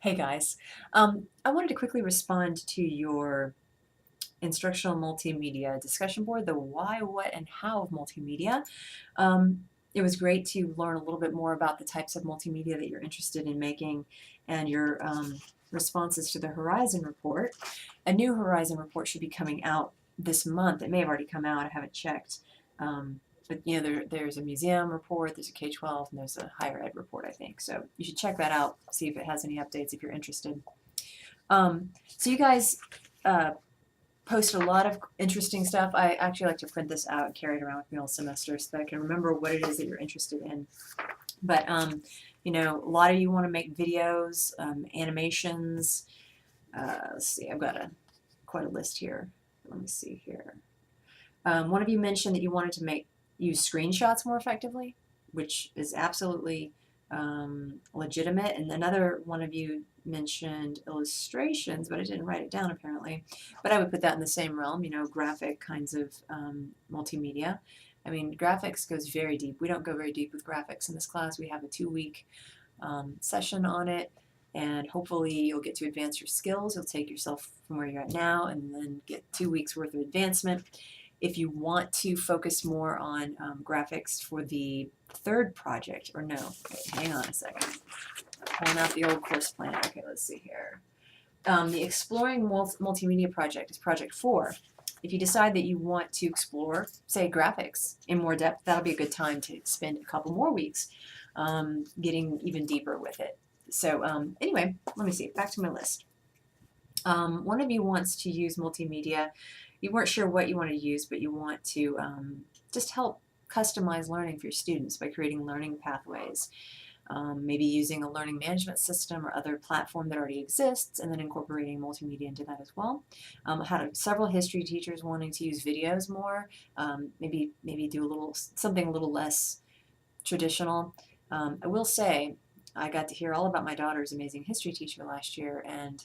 Hey guys, I wanted to quickly respond to your instructional multimedia discussion board, the why, what, and how of multimedia. It was great to learn a little bit more about the types of multimedia that you're interested in making and your responses to the Horizon report. A new Horizon report should be coming out this month. It may have already come out, I haven't checked. But there's a museum report, there's a K-12, and there's a higher ed report, I think. So you should check that out, see if it has any updates if you're interested. So you guys post a lot of interesting stuff. I actually like to print this out and carry it around with me all semester so that I can remember what it is that you're interested in. But a lot of you want to make videos, animations. Let's see, I've got quite a list here. Let me see here. One of you mentioned that you wanted to use screenshots more effectively, which is absolutely legitimate. And another one of you mentioned illustrations, but I didn't write it down apparently. But I would put that in the same realm, graphic kinds of multimedia. I mean, graphics goes very deep. We don't go very deep with graphics in this class. We have a 2-week session on it, and hopefully you'll get to advance your skills. You'll take yourself from where you're at now and then get 2 weeks worth of advancement. If you want to focus more on graphics for the third project, or no, okay, hang on a second. Pulling out the old course plan. Okay, let's see here. The Exploring Multimedia project is project 4. If you decide that you want to explore, say, graphics in more depth, that'll be a good time to spend a couple more weeks getting even deeper with it. So anyway, let me see, back to my list. One of you wants to use multimedia. You weren't sure what you want to use, but you want to just help customize learning for your students by creating learning pathways. Maybe using a learning management system or other platform that already exists and then incorporating multimedia into that as well. I had several history teachers wanting to use videos more, maybe do something a little less traditional. I will say I got to hear all about my daughter's amazing history teacher last year, and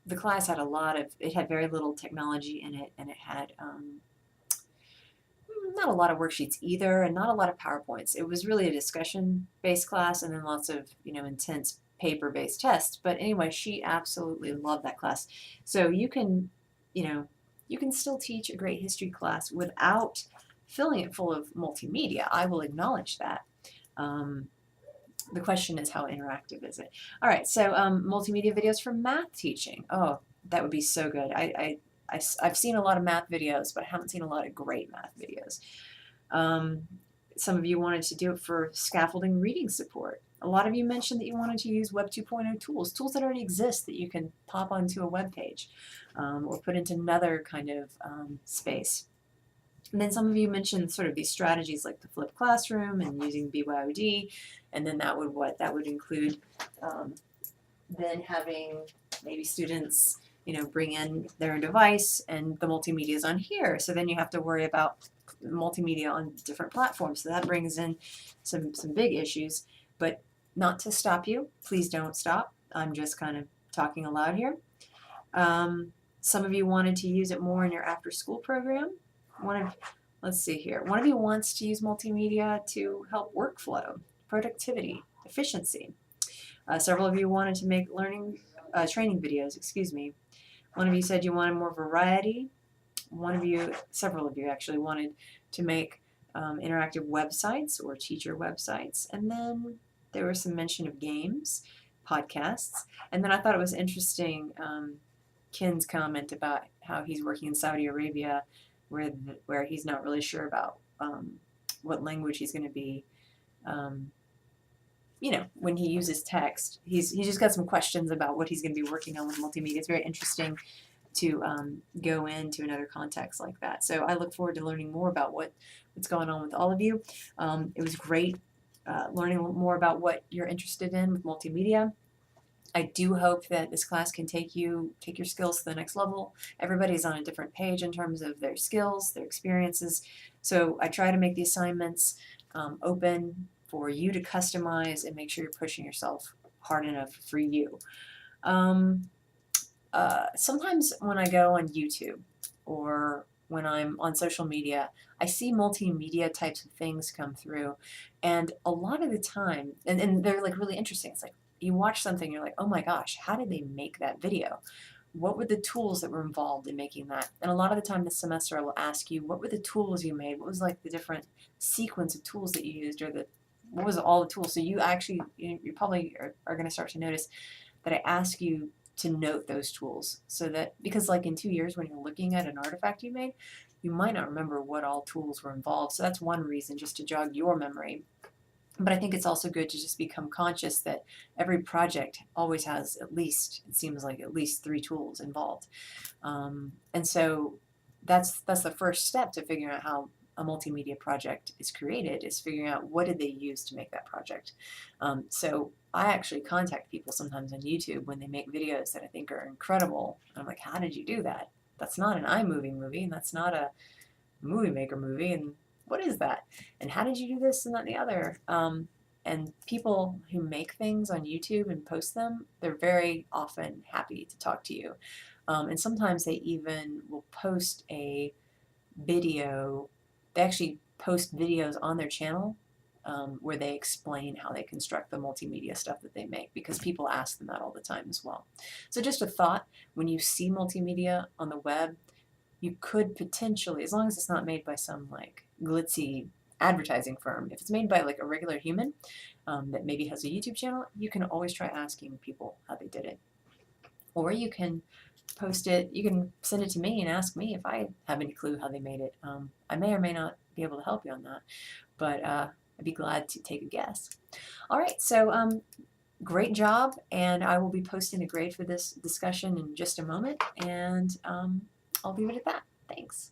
the class had it had very little technology in it, and it had not a lot of worksheets either, and not a lot of PowerPoints. It was really a discussion-based class, and then lots of intense paper-based tests. But anyway, she absolutely loved that class. So you can still teach a great history class without filling it full of multimedia. I will acknowledge that. The question is, how interactive is it? All right, so multimedia videos for math teaching. Oh, that would be so good. I've seen a lot of math videos, but I haven't seen a lot of great math videos. Some of you wanted to do it for scaffolding reading support. A lot of you mentioned that you wanted to use Web 2.0 tools that already exist that you can pop onto a web page or put into another kind of space. And then some of you mentioned sort of these strategies like the flipped classroom and using BYOD, and then that would include then having maybe students bring in their own device and the multimedia is on here. So then you have to worry about multimedia on different platforms. So that brings in some big issues, but not to stop you. Please don't stop. I'm just kind of talking aloud here. Some of you wanted to use it more in your after-school program. Let's see here. One of you wants to use multimedia to help workflow, productivity, efficiency. Several of you wanted to make training videos, excuse me. One of you said you wanted more variety. Several of you actually wanted to make interactive websites or teacher websites. And then there was some mention of games, podcasts. And then I thought it was interesting, Ken's comment about how he's working in Saudi Arabia where he's not really sure about what language he's going to be when he uses text. He's just got some questions about what he's going to be working on with multimedia. It's very interesting to go into another context like that. So I look forward to learning more about what's going on with all of you. It was great learning more about what you're interested in with multimedia. I do hope that this class can take your skills to the next level. Everybody's on a different page in terms of their skills, their experiences. So I try to make the assignments open for you to customize and make sure you're pushing yourself hard enough for you. Sometimes when I go on YouTube or when I'm on social media, I see multimedia types of things come through. And a lot of the time, and they're like really interesting. It's like you watch something, you're like, oh my gosh, how did they make that video? What were the tools that were involved in making that? And a lot of the time this semester I will ask you, what were the tools you made? What was like the different sequence of tools that you used, or what was all the tools? So you actually, you probably are going to start to notice that I ask you to note those tools, so that, because like in 2 years when you're looking at an artifact you made, you might not remember what all tools were involved. So that's one reason, just to jog your memory. But I think it's also good to just become conscious that every project always has at least, it seems like at least 3 tools involved. And so that's the first step to figuring out how a multimedia project is created, is figuring out what did they use to make that project. So I actually contact people sometimes on YouTube when they make videos that I think are incredible. And I'm like, how did you do that? That's not an iMovie movie, and that's not a Movie Maker movie, and what is that? And how did you do this and that and the other? And people who make things on YouTube and post them, they're very often happy to talk to you. And sometimes they even will post a video. They actually post videos on their channel where they explain how they construct the multimedia stuff that they make, because people ask them that all the time as well. So just a thought, when you see multimedia on the web, you could potentially, as long as it's not made by some like glitzy advertising firm, if it's made by like a regular human that maybe has a YouTube channel, you can always try asking people how they did it. Or you can post it, you can send it to me and ask me if I have any clue how they made it. I may or may not be able to help you on that, but I'd be glad to take a guess. All right, so great job, and I will be posting a grade for this discussion in just a moment, and I'll leave it at that. Thanks.